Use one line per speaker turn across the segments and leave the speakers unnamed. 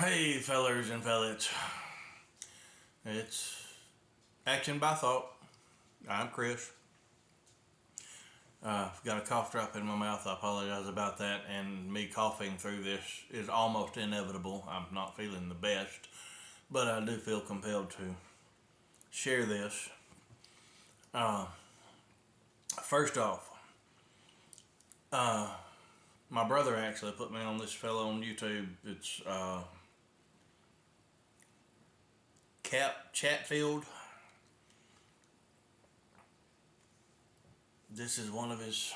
Hey, fellers and fellates. It's Action by Thought. I'm Chris. I've got a cough drop in my mouth. I apologize about that. And me coughing through this is almost inevitable. I'm not feeling the best, but I do feel compelled to share this. First off, my brother actually put me on this fellow on YouTube. It's Cap Chatfield. This is one of his.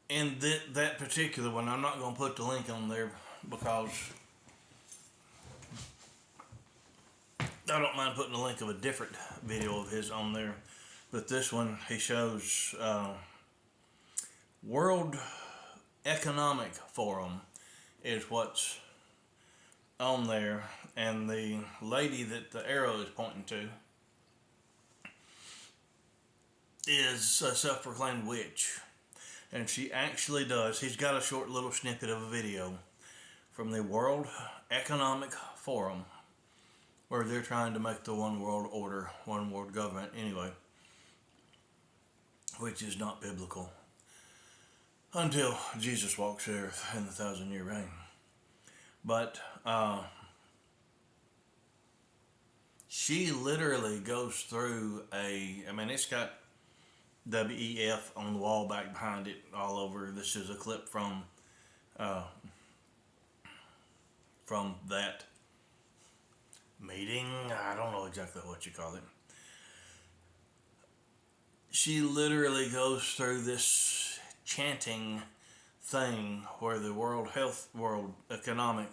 And that particular one, I'm not going to put the link on there because I don't mind putting a link of a different video of his on there. But this one, he shows World Economic Forum is what's on there. And the lady that the arrow is pointing to is a self-proclaimed witch. And she actually does. He's got a short little snippet of a video from the World Economic Forum where they're trying to make the one world order, one world government anyway, which is not biblical until Jesus walks the earth in the 1,000-year reign. But she literally goes through it's got WEF on the wall back behind it all over. This is a clip from that meeting. I don't know exactly what you call it. She literally goes through this chanting thing where the World Economic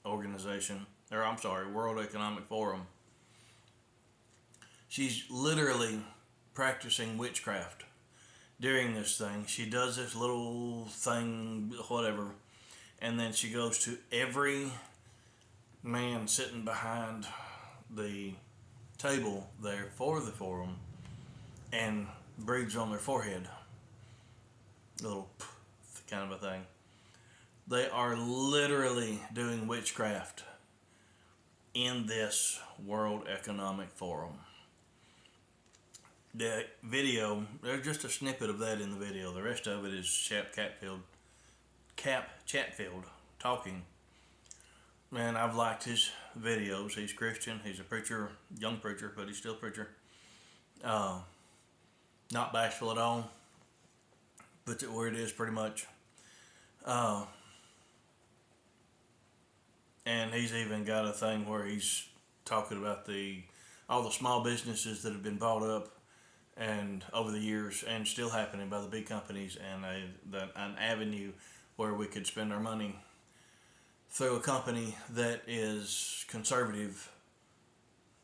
Organization, World Economic Forum, she's literally practicing witchcraft during this thing. She does this little thing, whatever, and then she goes to every man sitting behind the table there for the forum and breathes on their forehead. A little kind of a thing. They are literally doing witchcraft in this World Economic Forum. The video, there's just a snippet of that in the video. The rest of it is Cap Chatfield talking. Man, I've liked his videos. He's Christian. He's a preacher, young preacher, but he's still a preacher. Not bashful at all. Puts it where it is pretty much. And he's even got a thing where he's talking about all the small businesses that have been bought up and over the years and still happening by the big companies, and an avenue where we could spend our money through a company that is conservative,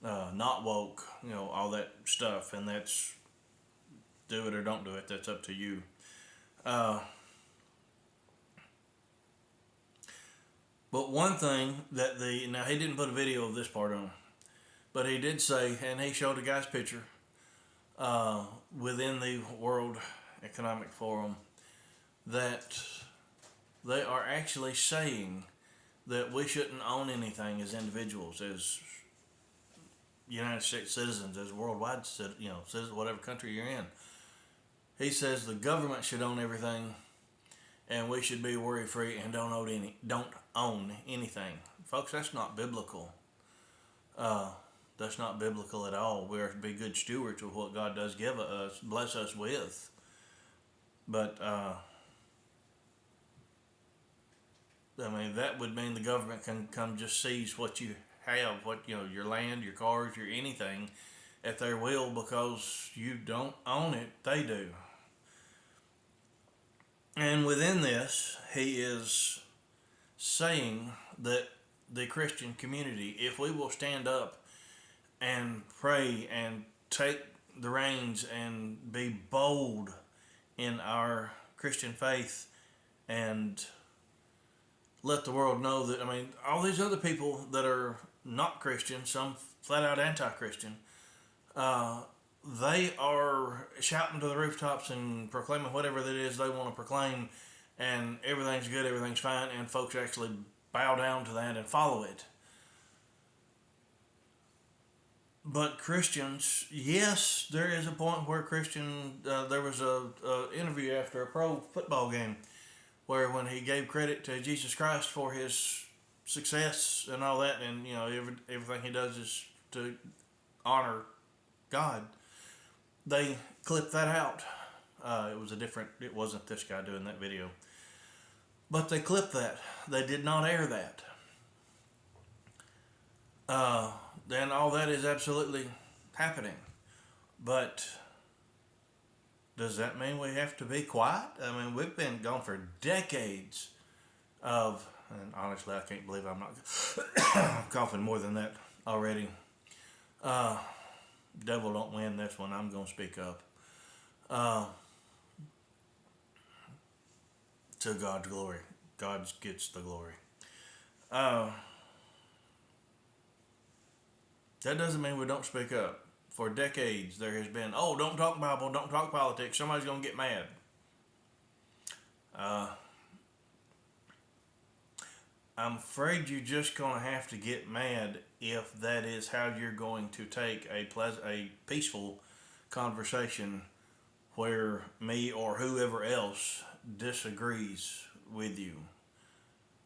not woke, all that stuff. And that's, do it or don't do it, that's up to you. But one thing that now he didn't put a video of this part on, but he did say, and he showed a guy's picture within the World Economic Forum, that they are actually saying that we shouldn't own anything as individuals, as United States citizens, as worldwide citizens, whatever country you're in. He says the government should own everything, and we should be worry free and don't own anything. Folks, that's not biblical. That's not biblical at all. We are to be good stewards of what God does give us, bless us with. But that would mean the government can come just seize what you have, your land, your cars, your anything at their will, because you don't own it, they do. And within this, he is saying that the Christian community, if we will stand up and pray and take the reins and be bold in our Christian faith and let the world know that, all these other people that are not Christian, some flat out anti-Christian, they are shouting to the rooftops and proclaiming whatever that is they want to proclaim and everything's good, everything's fine, and folks actually bow down to that and follow it. But Christians, yes, there is a point where there was a interview after a pro football game where when he gave credit to Jesus Christ for his success and all that, and everything he does is to honor God. They clipped that out. It wasn't this guy doing that video, but they clipped that. They did not air that. Then all that is absolutely happening, but does that mean we have to be quiet? I mean, we've been gone for decades and honestly, I can't believe I'm not coughing more than that already. Devil don't win this one. I'm going to speak up. To God's glory. God gets the glory. That doesn't mean we don't speak up. For decades, there has been, don't talk Bible, don't talk politics, somebody's going to get mad. I'm afraid you're just going to have to get mad if that is how you're going to take a peaceful conversation where me or whoever else disagrees with you.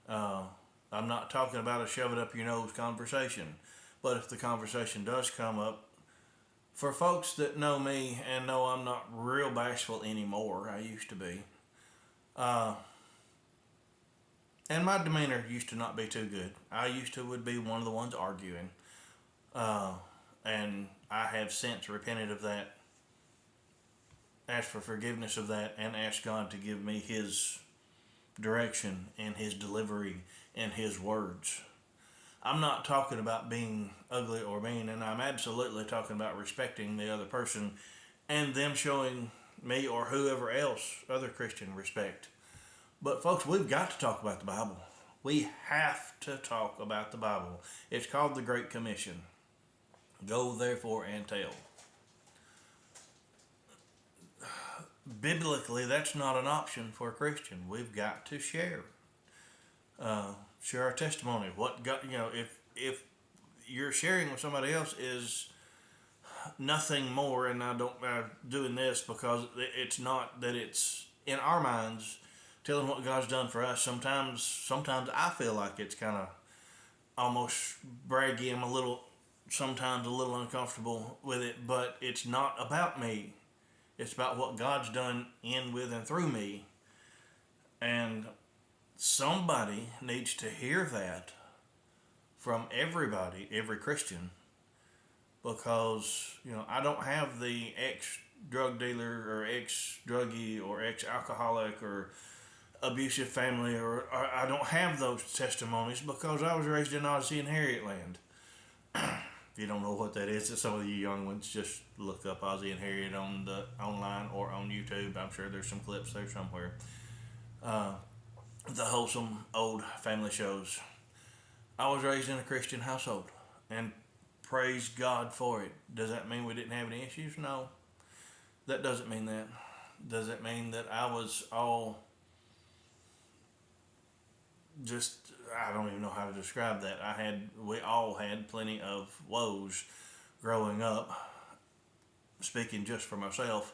I'm not talking about a shove it up your nose conversation, but if the conversation does come up, for folks that know me and know I'm not real bashful anymore, I used to be, and my demeanor used to not be too good. I would be one of the ones arguing, and I have since repented of that, asked for forgiveness of that, and asked God to give me His direction and His delivery and His words. I'm not talking about being ugly or mean, and I'm absolutely talking about respecting the other person and them showing me or whoever else, other Christian, respect. But folks, we've got to talk about the Bible. We have to talk about the Bible. It's called the Great Commission. Go therefore and tell. Biblically, that's not an option for a Christian. We've got to share. Share our testimony. If you're sharing with somebody else is nothing more, and I don't doing this because it's not that it's in our minds telling what God's done for us. Sometimes I feel like it's kind of almost braggy. I'm sometimes a little uncomfortable with it, but it's not about me. It's about what God's done in, with, and through me. And somebody needs to hear that from everybody, every Christian, because I don't have the ex-drug dealer or ex-druggie or ex-alcoholic or abusive family, or I don't have those testimonies because I was raised in Ozzie and Harriet land. If you don't know what that is, some of you young ones, just look up Ozzie and Harriet on the online or on YouTube. I'm sure there's some clips there somewhere. The wholesome old family shows. I was raised in a Christian household, and praise God for it. Does that mean we didn't have any issues? No. That doesn't mean that. Does it mean that I was all just, I don't even know how to describe that. We all had plenty of woes growing up. Speaking just for myself,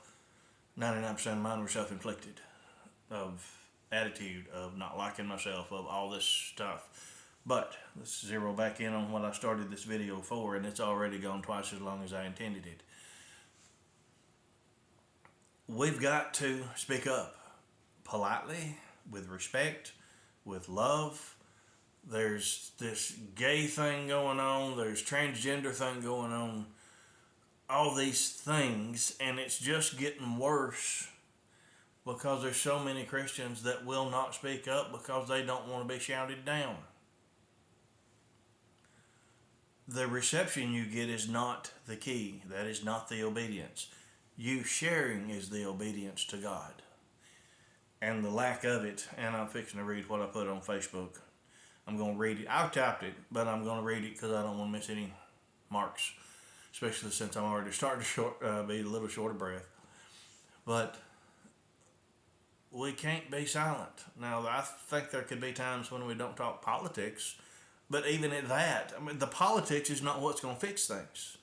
99% of mine were self-inflicted, of attitude, of not liking myself, of all this stuff. But let's zero back in on what I started this video for, and it's already gone twice as long as I intended it. We've got to speak up politely, with respect, with love. There's this gay thing going on, there's transgender thing going on, all these things, and it's just getting worse because there's so many Christians that will not speak up because they don't want to be shouted down. The reception you get is not the key. That is not the obedience. You sharing is the obedience to God. And the lack of it, and I'm fixing to read what I put on Facebook. I'm going to read it. I've typed it, but I'm going to read it because I don't want to miss any marks, especially since I'm already starting to be a little short of breath. But we can't be silent. Now, I think there could be times when we don't talk politics, but even at that, I mean, the politics is not what's going to fix things.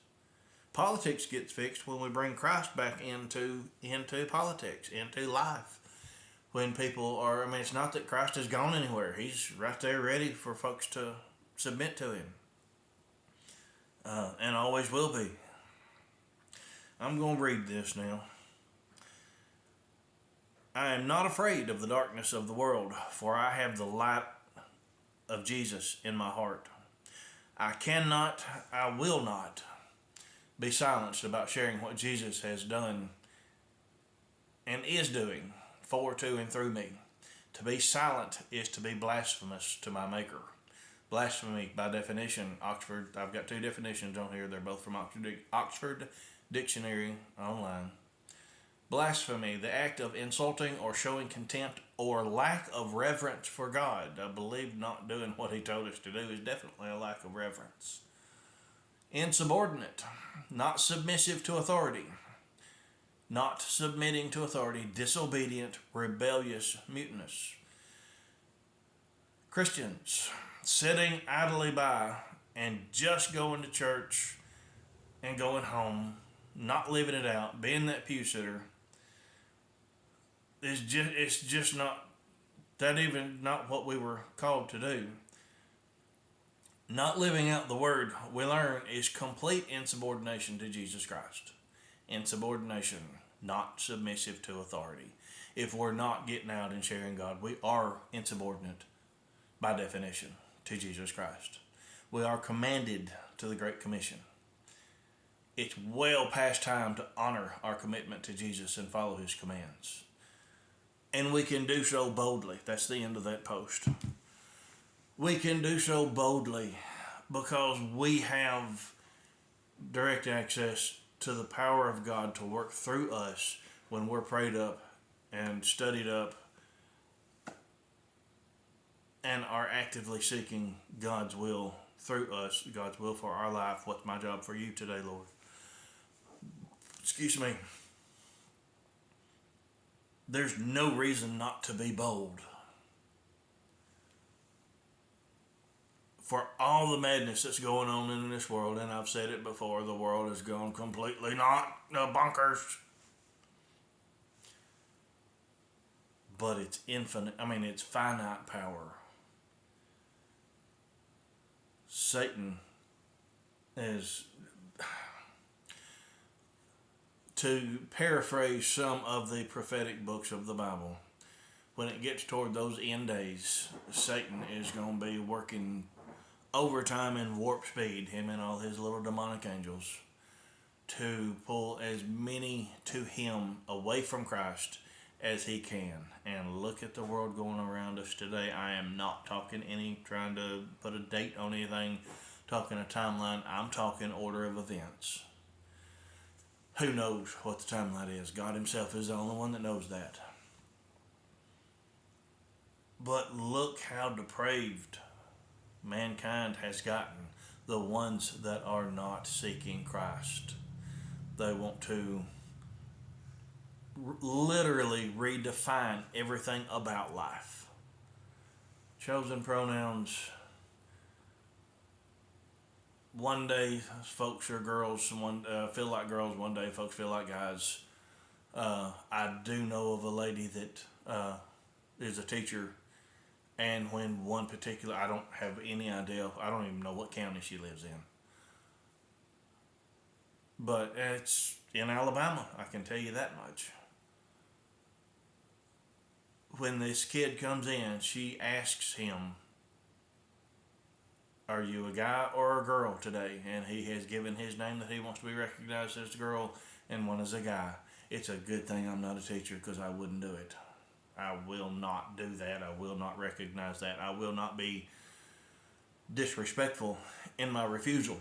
Politics gets fixed when we bring Christ back into politics, into life. When people are, I mean, it's not that Christ has gone anywhere. He's right there ready for folks to submit to him. And always will be. I'm going to read this now. I am not afraid of the darkness of the world, for I have the light of Jesus in my heart. I will not be silenced about sharing what Jesus has done and is doing for, to, and through me. To be silent is to be blasphemous to my Maker. Blasphemy, by definition, Oxford, I've got two definitions on here. They're both from Oxford Dictionary online. Blasphemy, the act of insulting or showing contempt or lack of reverence for God. I believe not doing what he told us to do is definitely a lack of reverence. Insubordinate, not submissive to authority. Not submitting to authority, disobedient, rebellious, mutinous. Christians, sitting idly by and just going to church and going home, not living it out, being that pew sitter, it's just not that even not what we were called to do. Not living out the word we learn is complete insubordination to Jesus Christ. Insubordination, not submissive to authority. If we're not getting out and sharing God, we are insubordinate by definition to Jesus Christ. We are commanded to the Great Commission. It's well past time to honor our commitment to Jesus and follow his commands. And we can do so boldly. That's the end of that post. We can do so boldly because we have direct access to the power of God to work through us when we're prayed up and studied up and are actively seeking God's will through us, God's will for our life. What's my job for you today, Lord? Excuse me. There's no reason not to be bold. For all the madness that's going on in this world, and I've said it before, the world has gone completely bonkers. But it's infinite, it's finite power. Satan is, to paraphrase some of the prophetic books of the Bible, when it gets toward those end days, Satan is going to be working overtime and warp speed, him and all his little demonic angels, to pull as many to him away from Christ as he can. And look at the world going around us today. I am not talking trying to put a date on anything, talking a timeline. I'm talking order of events. Who knows what the timeline is? God himself is the only one that knows that. But look how depraved mankind has gotten. The ones that are not seeking Christ. They want to literally redefine everything about life. Chosen pronouns. One day folks are girls, feel like girls. One day folks feel like guys. I do know of a lady that is a teacher, and when one particular, I don't have any idea, I don't even know what county she lives in. But it's in Alabama, I can tell you that much. When this kid comes in, she asks him, "Are you a guy or a girl today?" And he has given his name that he wants to be recognized as a girl, and one is a guy. It's a good thing I'm not a teacher, because I wouldn't do it. I will not do that. I will not recognize that. I will not be disrespectful in my refusal.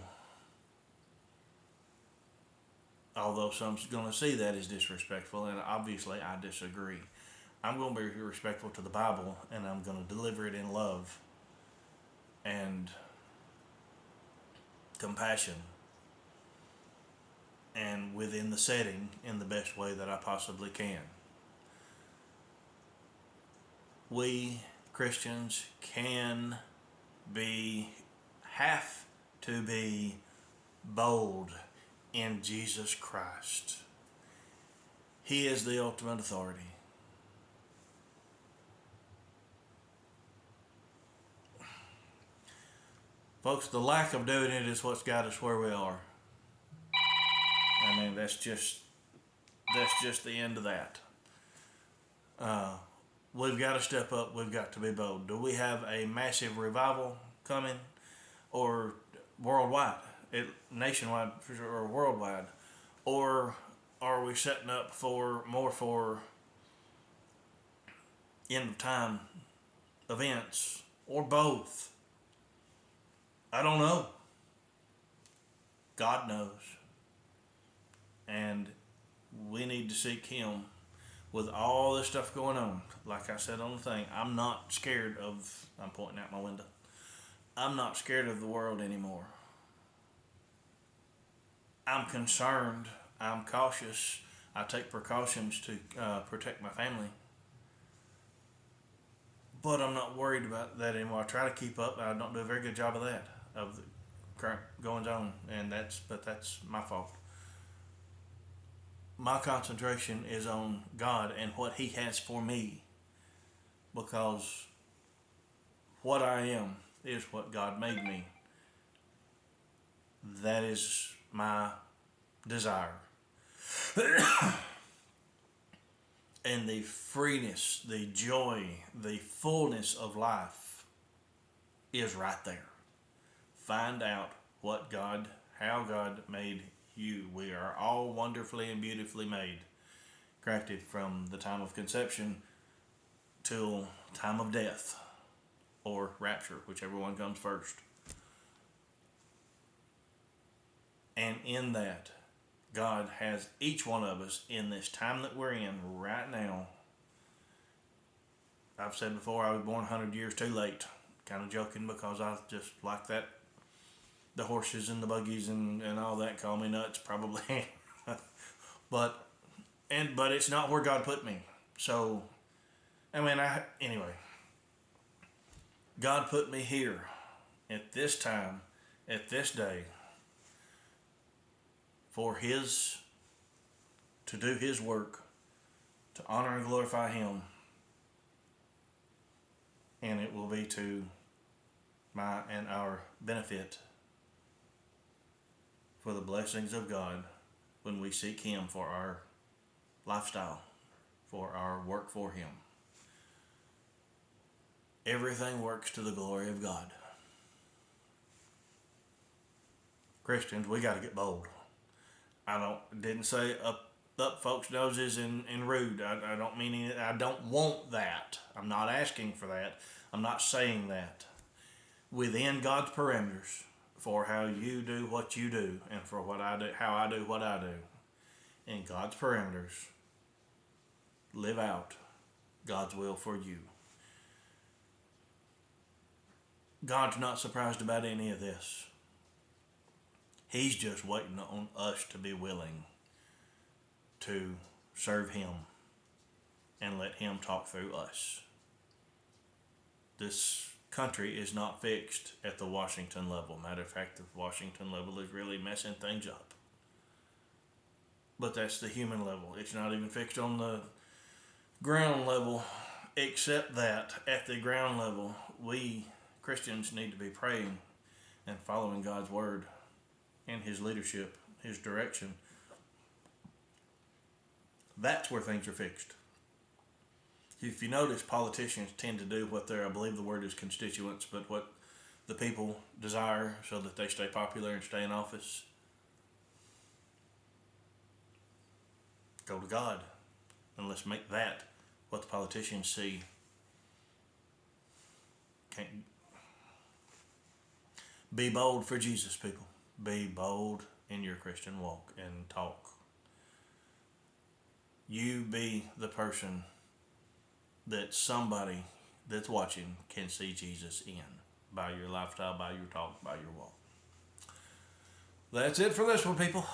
Although some's going to see that as disrespectful, and obviously I disagree. I'm going to be respectful to the Bible, and I'm going to deliver it in love and compassion and within the setting in the best way that I possibly can. we Christians have to be bold in Jesus Christ. He is the ultimate authority. Folks, the lack of doing it is what's got us where we are. I mean, that's just the end of that. We've got to step up. We've got to be bold. Do we have a massive revival coming, or worldwide, nationwide or worldwide, or are we setting up for end of time events, or both? I don't know. God knows. And we need to seek Him with all this stuff going on. Like I said on the thing, I'm not scared of, I'm pointing out my window, I'm not scared of the world anymore. I'm concerned. I'm cautious. I take precautions to protect my family. But I'm not worried about that anymore. I try to keep up. I don't do a very good job of that, of the current goings on, and that's my fault. My concentration is on God and what He has for me, because what I am is what God made me. That is my desire. And the freeness, the joy, the fullness of life is right there. Find out how God made you. We are all wonderfully and beautifully made, crafted from the time of conception till time of death, or rapture, whichever one comes first. And in that, God has each one of us in this time that we're in right now. I've said before, I was born 100 years too late. Kind of joking, because I just like that. The horses and the buggies and all that call me nuts, probably. but it's not where God put me. So, anyway. God put me here at this time, at this day, to do His work, to honor and glorify Him, and it will be to my and our benefit, for the blessings of God when we seek Him for our lifestyle, for our work for Him. Everything works to the glory of God. Christians, we got to get bold. Didn't say up folks' noses and rude. I don't mean it. I don't want that. I'm not asking for that. I'm not saying that. Within God's parameters, for how you do what you do, and for how I do what I do. In God's parameters, live out God's will for you. God's not surprised about any of this. He's just waiting on us to be willing to serve Him and let Him talk through us. This country is not fixed at the Washington level. Matter of fact, the Washington level is really messing things up. But that's the human level. It's not even fixed on the ground level, except that at the ground level, we Christians need to be praying and following God's word and His leadership, His direction. That's where things are fixed. If you notice, politicians tend to do what I believe the word is constituents, but what the people desire so that they stay popular and stay in office. Go to God, and let's make that what the politicians see. Be bold for Jesus, people. Be bold in your Christian walk and talk. You be the person that somebody that's watching can see Jesus in, by your lifestyle, by your talk, by your walk. That's it for this one, people.